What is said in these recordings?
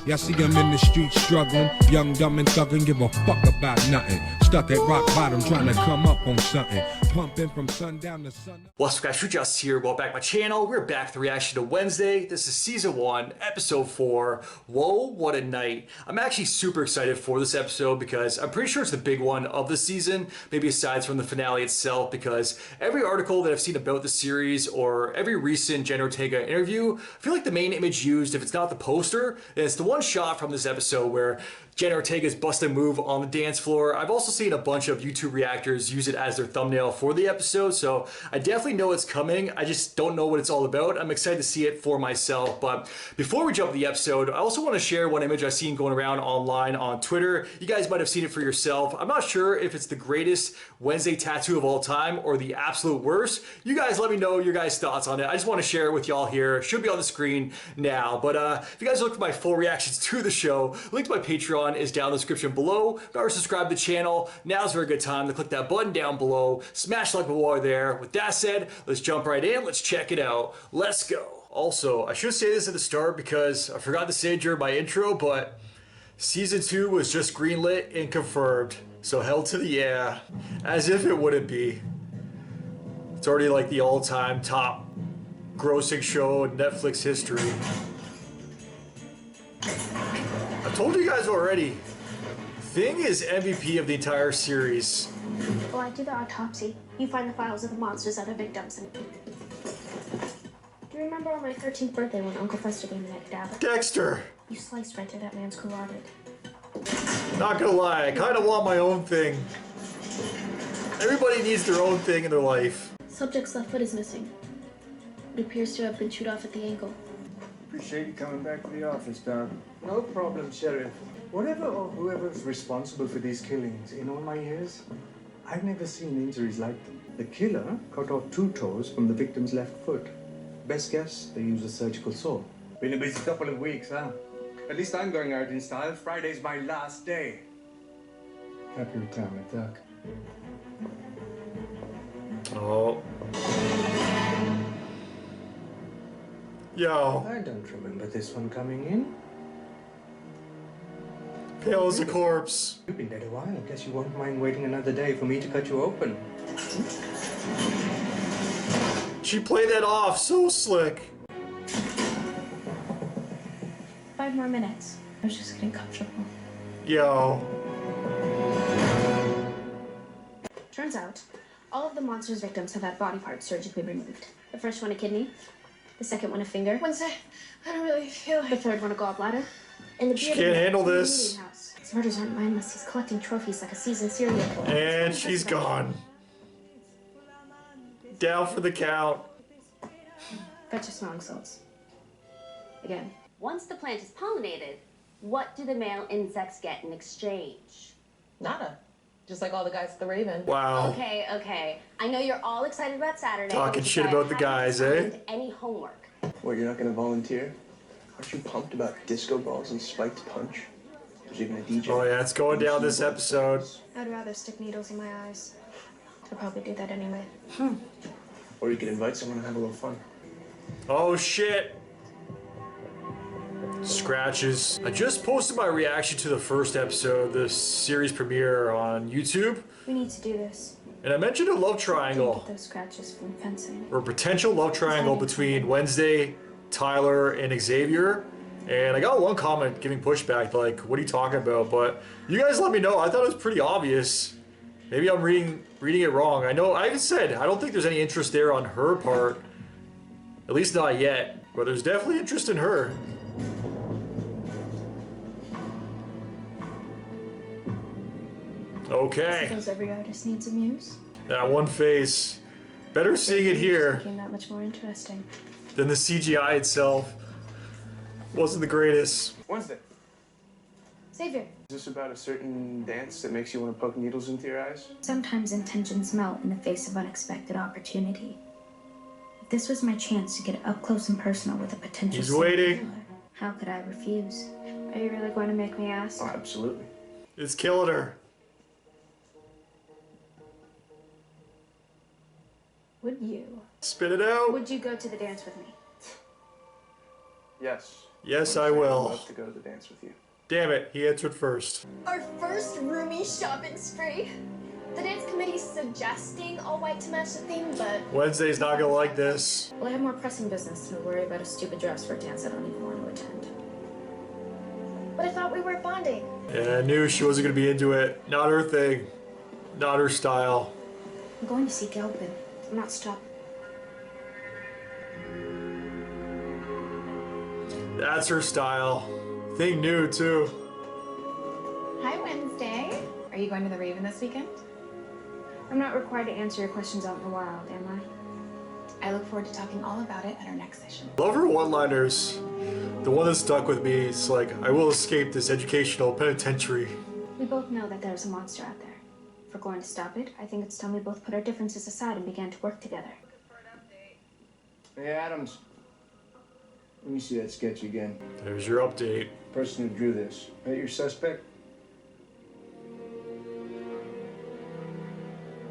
Y'all see him in the streets struggling, young, dumb, and thuggin', give a fuck about nothing. Stuck at rock bottom, trying to come up on something. Pumping from sundown to sun. What's up, guys? FruitJust here. Welcome back to my channel. We're back with the reaction to Wednesday. This is season 1, episode 4. Whoa, what a night. I'm actually super excited for this episode because I'm pretty sure it's the big one of the season, maybe aside from the finale itself, because every article that I've seen about the series or every recent Jenna Ortega interview, I feel like the main image used, if it's not the poster, it's the one shot from this episode where Jenna Ortega's bust a move on the dance floor. I've also seen a bunch of YouTube reactors use it as their thumbnail for the episode, so I definitely know it's coming. I just don't know what it's all about. I'm excited to see it for myself. But before we jump to the episode, I also want to share one image I've seen going around online on Twitter. You guys might have seen it for yourself. I'm not sure if it's the greatest Wednesday tattoo of all time or the absolute worst. You guys let me know your guys' thoughts on it. I just want to share it with y'all here. It should be on the screen now. But if you guys look for my full reactions to the show, link to my Patreon is down in the description below. If you already subscribe to the channel, now's a very good time to click that button down below. Smash like while you're there. With that said, let's jump right in. Let's check it out. Let's go. Also, I should say this at the start because I forgot to say it during my intro, but season 2 was just greenlit and confirmed. So hell to the yeah. As if it wouldn't be. It's already like the all-time top grossing show in Netflix history. I told you guys already. Thing is MVP of the entire series. Well, I do the autopsy. You find the files of the monster's other victims. And do you remember on my 13th birthday when Uncle Fester gave me that cadaver? Dexter. You sliced right through that man's carotid. Not gonna lie, I kind of want my own thing. Everybody needs their own thing in their life. Subject's left foot is missing. It appears to have been chewed off at the ankle. Appreciate you coming back to the office, Doc. No problem, Sheriff. Whatever or whoever's responsible for these killings, in all my years, I've never seen injuries like them. The killer cut off 2 toes from the victim's left foot. Best guess, they used a surgical saw. Been a busy couple of weeks, huh? At least I'm going out in style. Friday's my last day. Happy retirement, Doc. Oh. Yo. I don't remember this one coming in. Pale as a corpse. You've been dead a while. I guess you won't mind waiting another day for me to cut you open. She played that off so slick. 5 more minutes. I was just getting comfortable. Yo. Turns out, all of the monster's victims have had body parts surgically removed. The first one a kidney, the second one a finger. Wednesday, I don't really feel The like... third one a gallbladder. And the She can't handle this. His murders aren't mindless. He's collecting trophies like a seasoned serial killer. And she's gone. Down for the count. Got your smelling salts. Again. Once the plant is pollinated, what do the male insects get in exchange? Nada. Just like all the guys at the Raven. Wow. Okay. I know you're all excited about Saturday. Talking which is shit why I about the haven't guys, eh? assigned any homework. What, you're not gonna volunteer? Aren't you pumped about disco balls and spiked punch? There's even a DJ. Oh yeah, it's going down this episode. I'd rather stick needles in my eyes. I'd probably do that anyway. Or you could invite someone and have a little fun. Oh shit. Scratches. I just posted my reaction to the first episode, the series premiere on YouTube. We need to do this. And I mentioned a love Get triangle. those scratches from fencing. Or a potential love triangle between Wednesday, Tyler, and Xavier. And I got one comment giving pushback, like, what are you talking about? But you guys let me know. I thought it was pretty obvious. Maybe I'm reading it wrong. I know, I even said, I don't think there's any interest there on her part. At least not yet. But there's definitely interest in her. Okay. Suppose every artist needs a muse. That one face. Better seeing it here Became that much more interesting. than the CGI itself. Wasn't the greatest. Wednesday. Xavier. Is this about a certain dance that makes you want to poke needles into your eyes? Sometimes intentions melt in the face of unexpected opportunity. If this was my chance to get up close and personal with a potential He's serial waiting. killer, how could I refuse? Are you really going to make me ask? Oh, absolutely. It's killing her. Would you? Spit it out. Would you go to the dance with me? Yes. Yes, I I'd will. love to go to the dance with you. Damn it, he answered first. Our first roomy shopping spree. The dance committee's suggesting all white to match the theme, but Wednesday's not gonna like this. well, I have more pressing business than to worry about a stupid dress for a dance I don't even want to attend. But I thought we were bonding. Yeah, I knew she wasn't gonna be into it. Not her thing. Not her style. I'm going to see Galpin. I'm not stopping. That's her style. Thing new too. Hi, Wednesday. Are you going to the Raven this weekend? I'm not required to answer your questions out in the wild, am I? I look forward to talking all about it at our next session. Love her one-liners. The one that stuck with me is like, I will escape this educational penitentiary. We both know that there's a monster out there. If we're going to stop it, I think it's time we both put our differences aside and began to work together. Hey, Adams. Let me see that sketch again. There's your update. Person who drew this. That your suspect?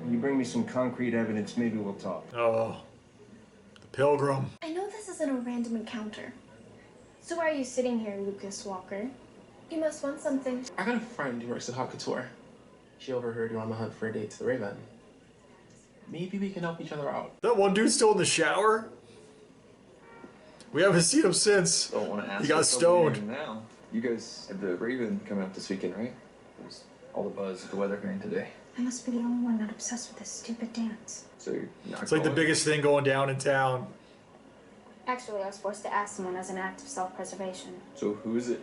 When you bring me some concrete evidence, maybe we'll talk. Oh, the Pilgrim. I know this isn't a random encounter. So why are you sitting here, Lucas Walker? You must want something. I got a friend who works at Haute Couture. She overheard you on the hunt for a date to the Raven. Maybe we can help each other out. That one dude's still in the shower? We haven't seen him since. Don't want to ask. He got what's up stoned. with you now. You guys have the Raven coming up this weekend, right? There's all the buzz of the weather coming today. I must be the only one not obsessed with this stupid dance. So you're not It's like the going? biggest thing going down in town. Actually, I was forced to ask someone as an act of self-preservation. So who is it?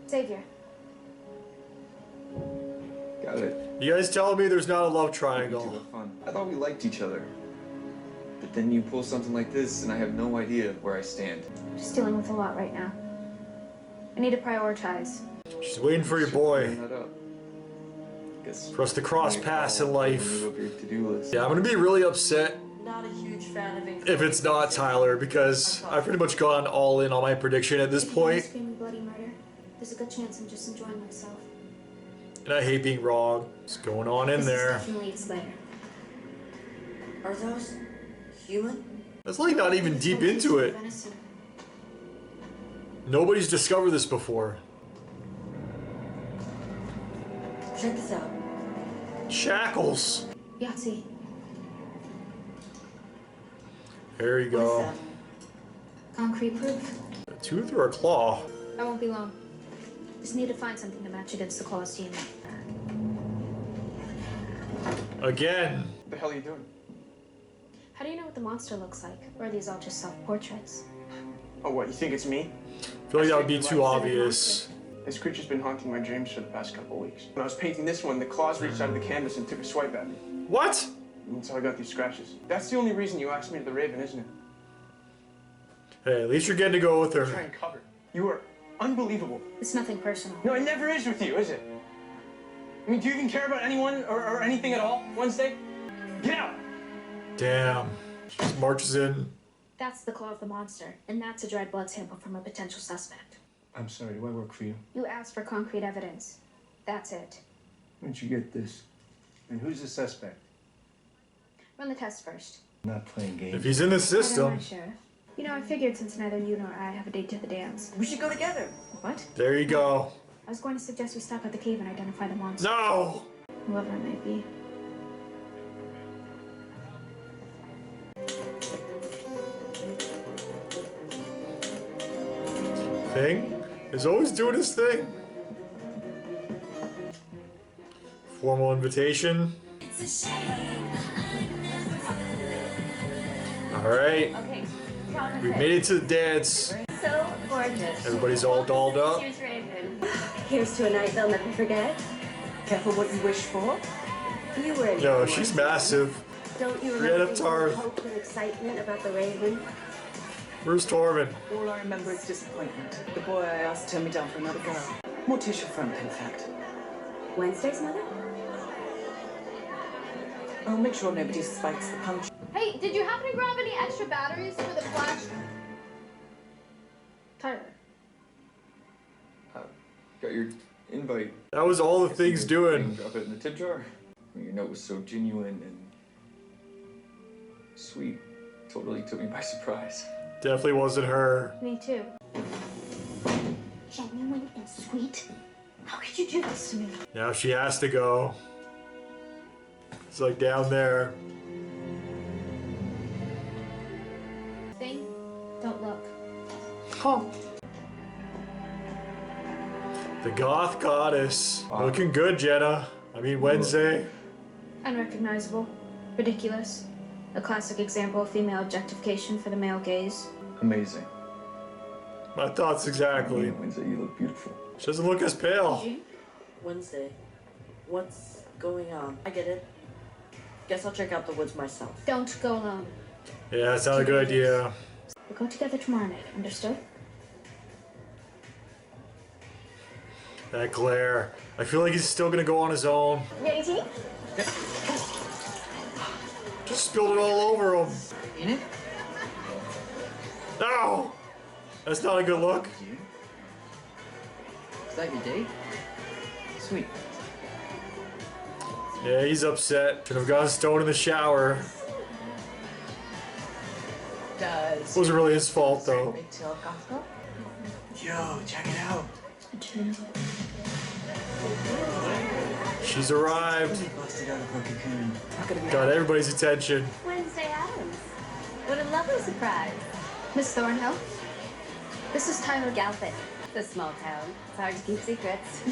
Xavier. Got it. You guys telling me there's not a love You two triangle? have fun. I thought we liked each other. But then you pull something like this, and I have no idea where I stand. I'm just dealing with a lot right now. I need to prioritize. She's waiting for your So boy. bring that up. Guess For us to cross maybe paths I'll in life. move up your to-do list. Yeah, I'm gonna be really upset Not a huge fan of if it's not Tyler, because I've pretty much gone all in on my prediction at this If you want to point, scream bloody murder, there's a good chance I'm just enjoying myself. and I hate being wrong. What's going on in This there? is definitely its lair. Are those human? That's like not even deep into it. Venison. Nobody's discovered this before. Check this out. Shackles. Yahtzee. There you What is go. that? Concrete proof. A tooth or a claw? I won't be long. Just need to find something to match against the claw's DNA. Again. What the hell are you doing? How do you know what the monster looks like? Or are these all just self-portraits? Oh, what, you think it's me? I feel like that would be too obvious. This creature's been haunting my dreams for the past couple weeks. When I was painting this one, the claws reached out of the canvas and took a swipe at me. What? And so I got these scratches. That's the only reason you asked me to the Raven, isn't it? Hey, at least you're getting to go with Try her. and cover. You are unbelievable. It's nothing personal. No, it never is with you, is it? I mean, do you even care about anyone or anything at all, Wednesday? Get out! Damn. She just marches in. That's the claw of the monster, and that's a dried blood sample from a potential suspect. I'm sorry, do I work for you? You asked for concrete evidence. That's it. Where'd you get this? And who's the suspect? Run the test first. Not playing games. If he's in the I don't system, know, Sheriff. You know, I figured since neither you nor I have a date to the dance. We should go together. What? there you go. I was going to suggest we stop at the cave and identify the monster. No! Whoever it may be. Thing is always doing his thing. Formal invitation. Alright, Okay, we made it to the dance. so gorgeous. Everybody's all dolled up. Here's Raven. Here's to a night they'll never forget. Careful what you wish for. You were in No, it she's once. massive. Don't you Brianna remember Tarth. the hope and excitement about the Raven? Where's Tormund? All I remember is disappointment. The boy I asked turned me down for another girl. Morticia Front, in fact. Wednesday's mother? I'll make sure nobody spikes the punch. Hey, did you happen to grab any extra batteries for the flash? Tyler. Got your invite. That was all the Guess things you doing. Drop it in the tip jar. Your note was so genuine and sweet. Totally took me by surprise. Definitely wasn't her. Me too. Genuine and sweet. How could you do this to me? Now she has to go. It's like down there. Thing? Don't look. Huh. The goth goddess. Looking good, Jenna. I mean, Wednesday. Unrecognizable. Ridiculous. A classic example of female objectification for the male gaze. Amazing. My thoughts exactly. Wednesday, you look beautiful. She doesn't look as pale. Wednesday, what's going on? I get it. Guess I'll check out the woods myself. Don't go alone. Yeah, it's not a good idea. We'll go together tomorrow night, understood? That glare. I feel like he's still gonna go on his own. Ready, tea? Just spilled it all over him. In it? No! That's not a good look. Is that your date? Sweet. Yeah, he's upset. Should have gotten stoned in the shower. Does. It wasn't really his fault though. Big tail Costco? Yo, check it out. She's arrived. Busted out of her cocoon. Got everybody's attention. Wednesday Addams. What a lovely surprise. Miss Thornhill? This is Tyler Galpin. It's a small town. It's hard to keep secrets.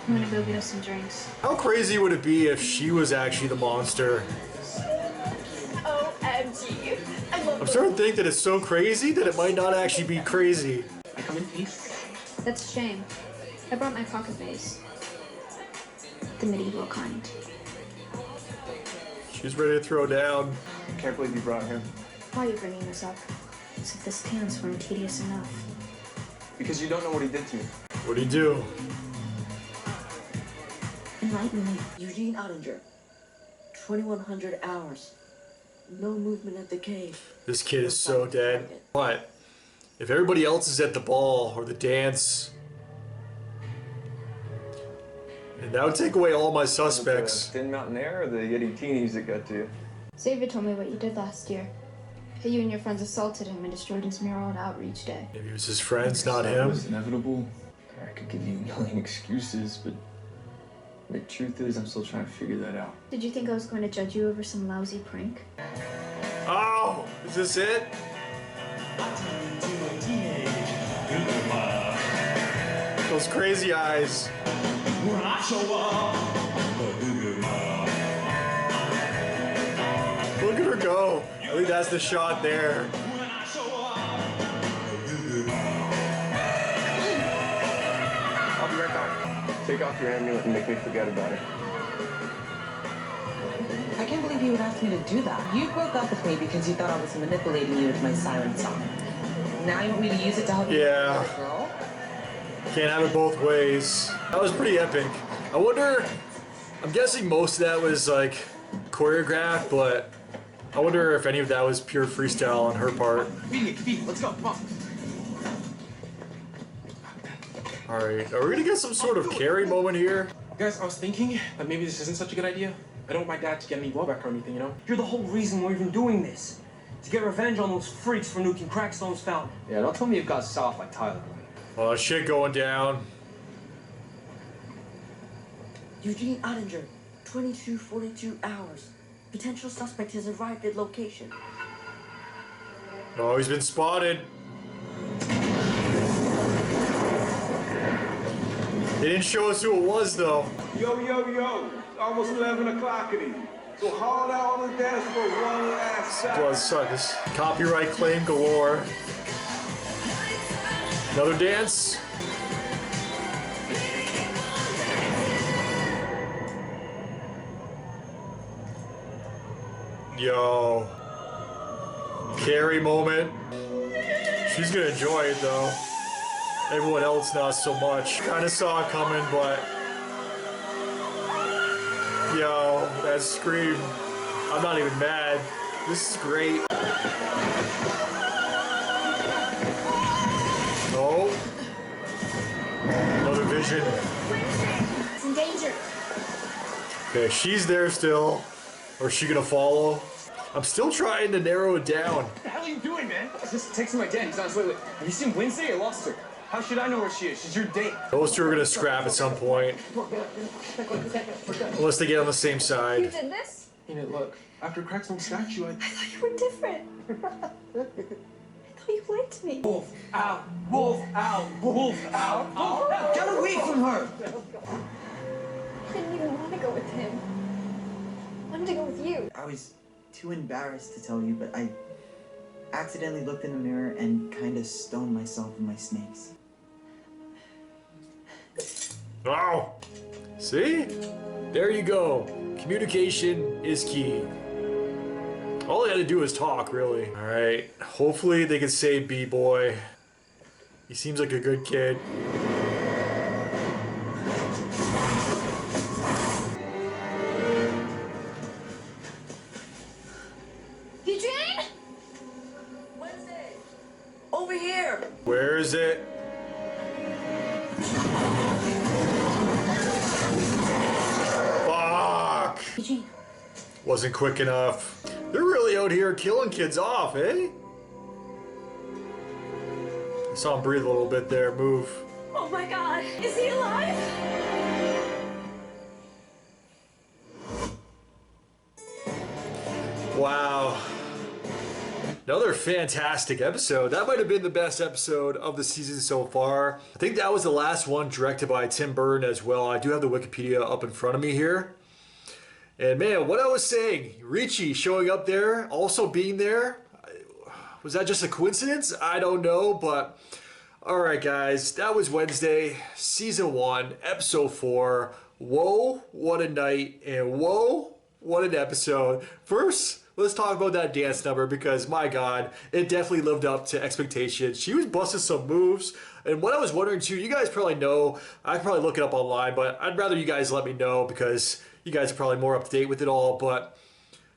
I'm gonna go get us some drinks. How crazy would it be if she was actually the monster? OMG. I love I'm starting to think that it's so crazy that it might not actually be crazy. I come in peace. That's a shame. I brought my pocket vase. The medieval kind. She's ready to throw down. Can't believe you brought him. Why are you bringing this up? As if this dance weren't tedious enough. Because you don't know what he did to you. What'd he do? Enlighten me. Eugene Ottinger. 2100 hours. No movement at the cave. This kid is so dead. What? If everybody else is at the ball or the dance, and that would take away all my suspects. The Thin Mountain Air or the Yeti Teenies that got to you? Xavier told me what you did last year. How you and your friends assaulted him and destroyed his mural on Outreach Day. Maybe it was his friends, not It him. was inevitable. I could give you a million excuses, but the truth is I'm still trying to figure that out. Did you think I was going to judge you over some lousy prank? Oh, is this it? Those crazy eyes. Look at her go. I think that's the shot there. I'll be right back. Take off your amulet and make me forget about it. I can't believe you would ask me to do that. You broke up with me because you thought I was manipulating you with my siren song. Now you want me to use it to help you Yeah. with another girl? Can't have it both ways. That was pretty epic. I wonder, I'm guessing most of that was like choreographed, but I wonder if any of that was pure freestyle on her part. Let's go. Come on. Alright, are we gonna get some sort of Carrie moment here? Guys, I was thinking that maybe this isn't such a good idea. I don't want my dad to get any blowback or anything, you know? You're the whole reason we're even doing this. To get revenge on those freaks for nuking Crackstone's fountain. Yeah, don't tell me you've got soft like Tyler. Oh, shit going down. Eugene Ottinger. 2242 hours. Potential suspect has arrived at location. Oh, he's been spotted. They didn't show us who it was, though. Yo, it's almost 11 o'clock in here. So haul out on the dance for one last shot. Blood suckers. Copyright claim galore. Another dance. Yo. Carrie moment. She's gonna enjoy it though. Everyone else not so much. Kinda saw it coming, but yo, that scream. I'm not even mad. This is great. Oh. Another vision. It's in danger. Okay, she's there still. Or is she gonna follow? I'm still trying to narrow it down. What the hell are you doing, man? I was just texting my dad. He's on his way. Wait, have you seen Wednesday or lost her? How should I know where she is? She's your date. Those two are gonna scrap at some point. Unless they get on the same You side. did this? Enid, look. After Cracksman's statue, I thought you were different. I thought you liked me. Wolf out. Wolf out. Wolf out. Wolf out. Get away from her. I didn't even want to go with him. I wanted to go with you. I was too embarrassed to tell you, but I accidentally looked in the mirror and kind of stoned myself in my snakes. Oh! See? There you go. Communication is key. All they had to do is talk, really. Alright. Hopefully they can save B-Boy. He seems like a good kid. Eugene? Wednesday. Over here. Where is it? Fuck! Eugene. Wasn't quick enough. They're really out here killing kids off, eh? I saw him breathe a little bit there. Move. Oh my god. Is he alive? Wow. Another fantastic episode. That might have been the best episode of the season so far. I think that was the last one directed by Tim Burton as well. I do have the Wikipedia up in front of me here. And man, what I was saying, Ricci showing up there, also being there, was that just a coincidence? I don't know, but alright guys, that was Wednesday, Season 1, Episode 4. Whoa, what a night, and whoa, what an episode. First, let's talk about that dance number because, my God, it definitely lived up to expectations. She was busting some moves. And what I was wondering too, you guys probably know, I can probably look it up online, but I'd rather you guys let me know because you guys are probably more up to date with it all. But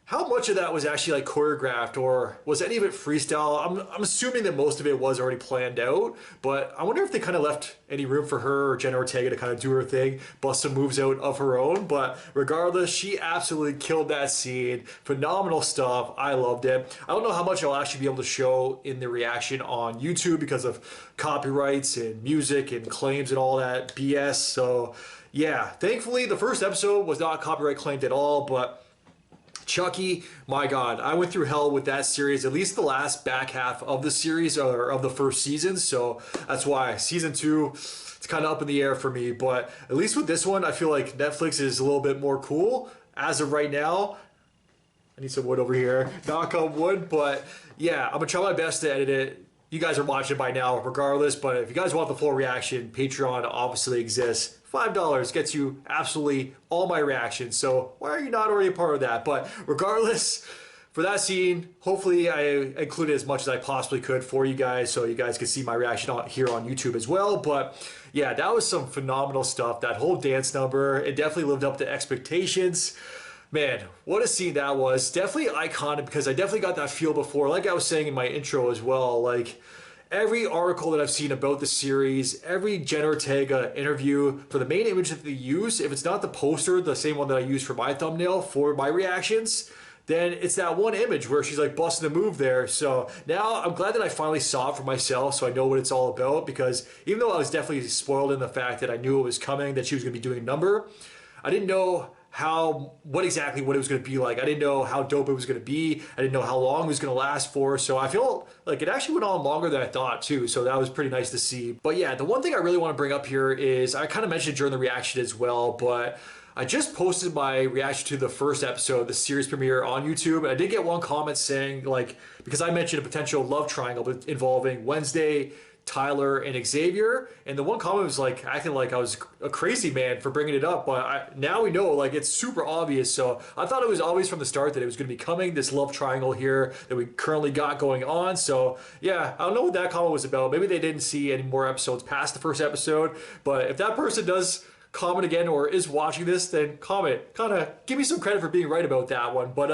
how much of that was actually like choreographed, or was any of it freestyle? I'm assuming that most of it was already planned out, but I wonder if they kind of left any room for her or Jenna Ortega to kind of do her thing, bust some moves out of her own. But regardless, she absolutely killed that scene. Phenomenal stuff. I loved it. I don't know how much I'll actually be able to show in the reaction on YouTube because of copyrights and music and claims and all that BS. So yeah, thankfully the first episode was not copyright claimed at all, but Chucky, my God, I went through hell with that series, at least the last back half of the series or of the first season. So that's why season 2, it's kind of up in the air for me. But at least with this one, I feel like Netflix is a little bit more cool as of right now. I need some wood over here, knock on wood. But yeah, I'm gonna try my best to edit it. You guys are watching by now regardless, but if you guys want the full reaction, Patreon obviously exists. $5 gets you absolutely all my reactions, so why are you not already a part of that? But regardless, for that scene, hopefully I included as much as I possibly could for you guys so you guys can see my reaction here on YouTube as well. But yeah, that was some phenomenal stuff. That whole dance number, it definitely lived up to expectations. Man, what a scene that was. Definitely iconic because I definitely got that feel before. Like I was saying in my intro as well, like every article that I've seen about the series, every Jenna Ortega interview, for the main image that they use, if it's not the poster, the same one that I use for my thumbnail for my reactions, then it's that one image where she's like busting a move there. So now I'm glad that I finally saw it for myself so I know what it's all about, because even though I was definitely spoiled in the fact that I knew it was coming, that she was going to be doing a number, I didn't know what exactly it was going to be like. I didn't know how dope it was going to be. I didn't know how long it was going to last for. So I feel like it actually went on longer than I thought too. So that was pretty nice to see. But yeah, the one thing I really want to bring up here is, I kind of mentioned during the reaction as well, but I just posted my reaction to the first episode, the series premiere, on YouTube. And I did get one comment saying, like, because I mentioned a potential love triangle involving Wednesday, Tyler, and Xavier, and the one comment was like acting like I was a crazy man for bringing it up, but now we know, like, it's super obvious. So I thought it was obvious from the start that it was going to be coming, this love triangle here that we currently got going on. So yeah, I don't know what that comment was about. Maybe they didn't see any more episodes past the first episode, but if that person does comment again or is watching this, then comment. Kind of give me some credit for being right about that one, but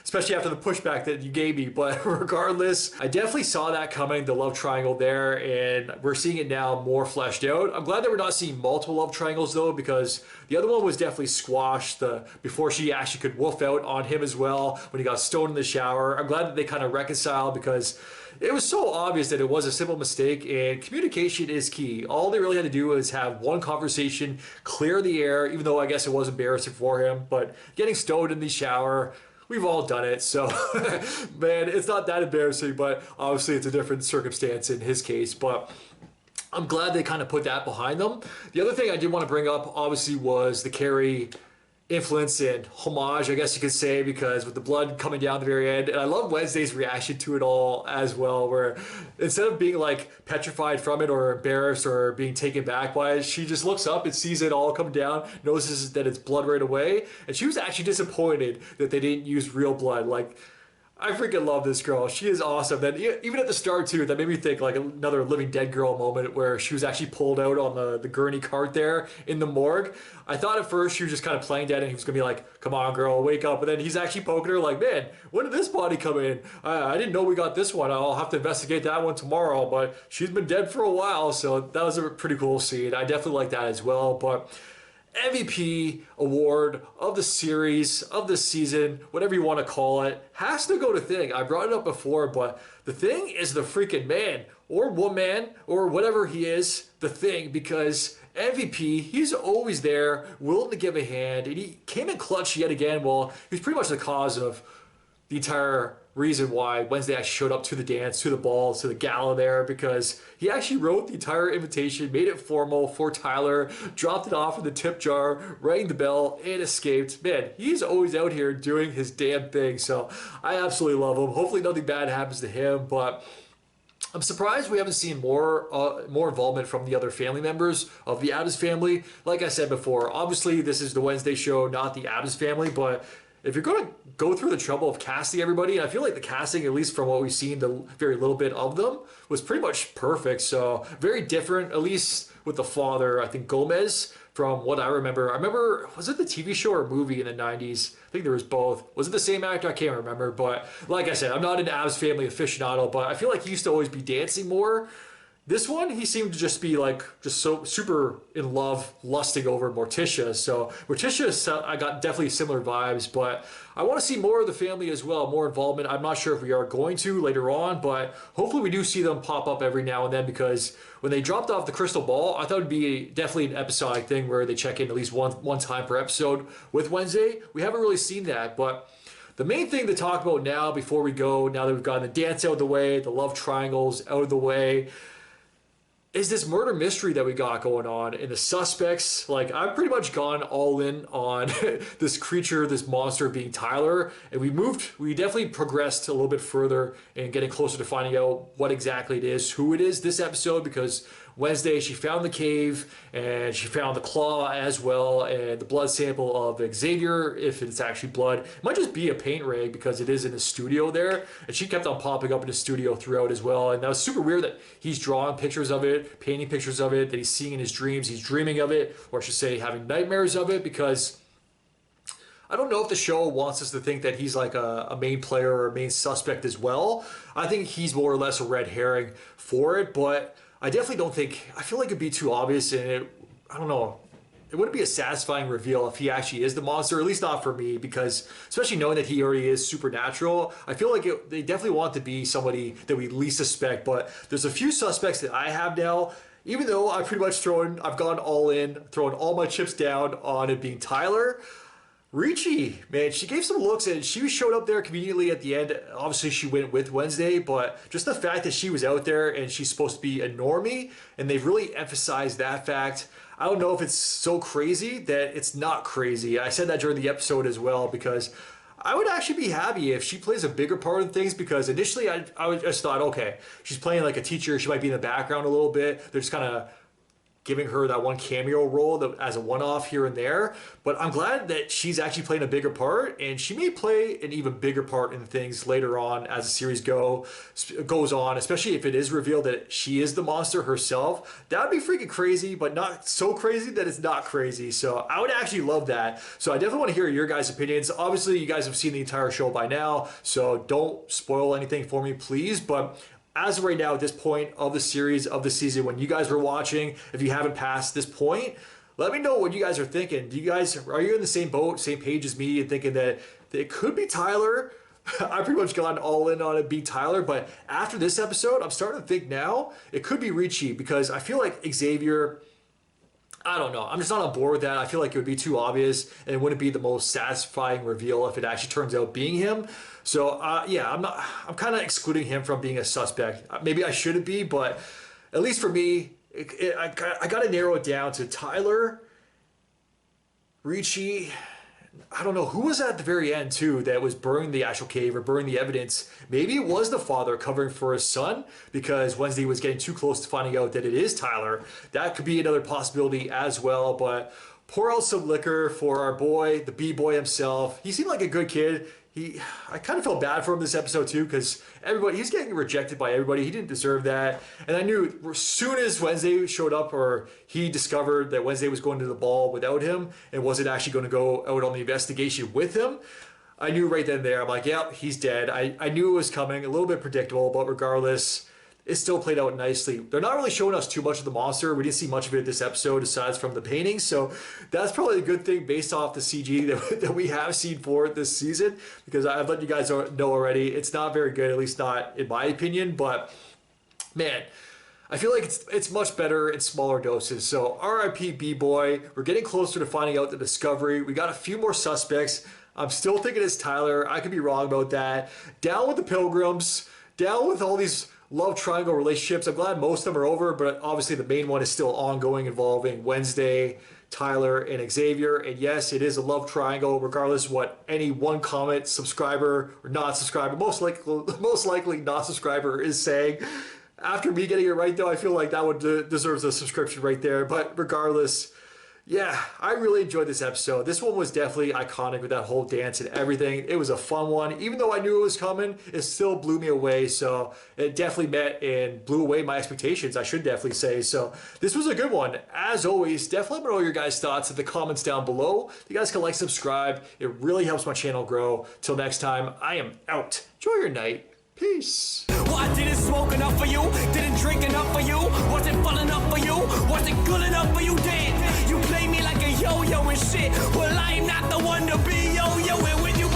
especially after the pushback that you gave me. But regardless, I definitely saw that coming, the love triangle there, and we're seeing it now more fleshed out. I'm glad that we're not seeing multiple love triangles though, because the other one was definitely squashed before she actually could wolf out on him as well when he got stoned in the shower. I'm glad that they kind of reconciled, because it was so obvious that it was a simple mistake, and communication is key. All they really had to do was have one conversation, clear the air, even though I guess it was embarrassing for him, but getting stoned in the shower, we've all done it, so man, it's not that embarrassing, but obviously it's a different circumstance in his case. But I'm glad they kind of put that behind them. The other thing I did want to bring up, obviously, was the Carrie influence and homage, I guess you could say, because with the blood coming down the very end, and I love Wednesday's reaction to it all as well, where instead of being like petrified from it or embarrassed or being taken back by it, she just looks up and sees it all come down, notices that it's blood right away, and she was actually disappointed that they didn't use real blood. Like, I freaking love this girl. She is awesome. Then even at the start too, that made me think like another Living Dead girl moment where she was actually pulled out on the gurney cart there in the morgue. I thought at first she was just kind of playing dead and he was gonna be like, come on girl, wake up. But then he's actually poking her like, man, when did this body come in? I didn't know we got this one. I'll have to investigate that one tomorrow, but she's been dead for a while. So that was a pretty cool scene. I definitely like that as well. But MVP award of the series, of the season, whatever you want to call it, has to go to Thing. I brought it up before, but the Thing is the freaking man or woman or whatever he is, the Thing, because MVP, he's always there, willing to give a hand, and he came in clutch yet again. Well, he's pretty much the cause of the entire reason why Wednesday actually showed up to the dance, to the ball, to the gala there, because he actually wrote the entire invitation, made it formal for Tyler, dropped it off in the tip jar, rang the bell, and escaped. Man, he's always out here doing his damn thing, so I absolutely love him. Hopefully nothing bad happens to him, but I'm surprised we haven't seen more involvement from the other family members of the Addams family. Like I said before, obviously this is the Wednesday show, not the Addams family, but if you're going to go through the trouble of casting everybody, and I feel like the casting, at least from what we've seen, the very little bit of them, was pretty much perfect. So very different, at least with the father, I think Gomez, from what I remember. Was it the TV show or movie in the 90s? I think there was both. Was it the same actor? I can't remember. But like I said, I'm not an Addams Family aficionado, but I feel like he used to always be dancing more. This one, he seemed to just be like, just so super in love, lusting over Morticia. So Morticia, I got definitely similar vibes, but I want to see more of the family as well, more involvement. I'm not sure if we are going to later on, but hopefully we do see them pop up every now and then, because when they dropped off the crystal ball, I thought it would be definitely an episodic thing where they check in at least one time per episode with Wednesday. We haven't really seen that, but the main thing to talk about now before we go, now that we've gotten the dance out of the way, the love triangles out of the way, is this murder mystery that we got going on and the suspects. Like, I've pretty much gone all in on this creature, this monster being Tyler, and we definitely progressed a little bit further in getting closer to finding out what exactly it is, who it is this episode, because Wednesday she found the cave and she found the claw as well, and the blood sample of Xavier, if it's actually blood. It might just be a paint rag because it is in the studio there, and she kept on popping up in the studio throughout as well. And that was super weird that he's drawing pictures of it, painting pictures of it, that he's seeing in his dreams, he's dreaming of it, or I should say having nightmares of it, because I don't know if the show wants us to think that he's like a main player or a main suspect as well. I think he's more or less a red herring for it, but I definitely don't think, I feel like it'd be too obvious, and I don't know, it wouldn't be a satisfying reveal if he actually is the monster, at least not for me, because especially knowing that he already is supernatural, I feel like they definitely want to be somebody that we least suspect. But there's a few suspects that I have now, even though I've pretty much I've gone all in, throwing all my chips down on it being Tyler. Ricci, man, she gave some looks and she showed up there conveniently at the end. Obviously, she went with Wednesday, but just the fact that she was out there and she's supposed to be a normie, and they've really emphasized that fact. I don't know if it's so crazy that it's not crazy. I said that during the episode as well, because I would actually be happy if she plays a bigger part of things, because initially I just thought, okay, she's playing like a teacher. She might be in the background a little bit. They're just kind of giving her that one cameo role as a one-off here and there. But I'm glad that she's actually playing a bigger part, and she may play an even bigger part in things later on as the series goes on, especially if it is revealed that she is the monster herself. That would be freaking crazy, but not so crazy that it's not crazy. So I would actually love that. So I definitely want to hear your guys' opinions. Obviously, you guys have seen the entire show by now, so don't spoil anything for me, please. But as of right now, at this point of the series, of the season, when you guys were watching, if you haven't passed this point, let me know what you guys are thinking. Are you in the same boat, same page as me, and thinking that it could be Tyler? I've pretty much gone all in on it being Tyler, but after this episode, I'm starting to think now it could be Ricci, because I feel like Xavier, I don't know. I'm just not on board with that. I feel like it would be too obvious, and it wouldn't be the most satisfying reveal if it actually turns out being him. So yeah, I'm kind of excluding him from being a suspect. Maybe I shouldn't be, but at least for me, I got to narrow it down to Tyler, Ricci. I don't know who was at the very end too that was burning the actual cave or burning the evidence. Maybe it was the father covering for his son, because Wednesday was getting too close to finding out that it is Tyler. That could be another possibility as well. But pour out some liquor for our boy, the B-boy himself. He seemed like a good kid. I kind of felt bad for him this episode too, because he's getting rejected by everybody. He didn't deserve that. And I knew as soon as Wednesday showed up, or he discovered that Wednesday was going to the ball without him and wasn't actually going to go out on the investigation with him, I knew right then and there, I'm like, yep, he's dead. I knew it was coming, a little bit predictable, but regardless, it still played out nicely. They're not really showing us too much of the monster. We didn't see much of it this episode aside from the paintings. So that's probably a good thing based off the CG that we have seen for it this season, because I've let you guys know already. It's not very good, at least not in my opinion. But man, I feel like it's much better in smaller doses. So RIP B-Boy. We're getting closer to finding out the discovery. We got a few more suspects. I'm still thinking it's Tyler. I could be wrong about that. Down with the Pilgrims. Down with all these love triangle relationships. I'm glad most of them are over, but obviously the main one is still ongoing, involving Wednesday, Tyler, and Xavier. And yes, it is a love triangle, regardless of what any one comment subscriber or not subscriber, most likely not subscriber, is saying. After me getting it right, though, I feel like that would deserves a subscription right there. But regardless, yeah, I really enjoyed this episode. This one was definitely iconic with that whole dance and everything. It was a fun one. Even though I knew it was coming, it still blew me away. So it definitely met and blew away my expectations, I should definitely say. So this was a good one. As always, definitely let me know your guys' thoughts in the comments down below. You guys can like, subscribe. It really helps my channel grow. Till next time, I am out. Enjoy your night. Peace. Well, I didn't smoke enough for you, didn't drink enough for you, wasn't fun enough for you, wasn't good enough for you, damn. You play me like a yo-yo and shit. Well, I'm not the one to be yo-yoing with you.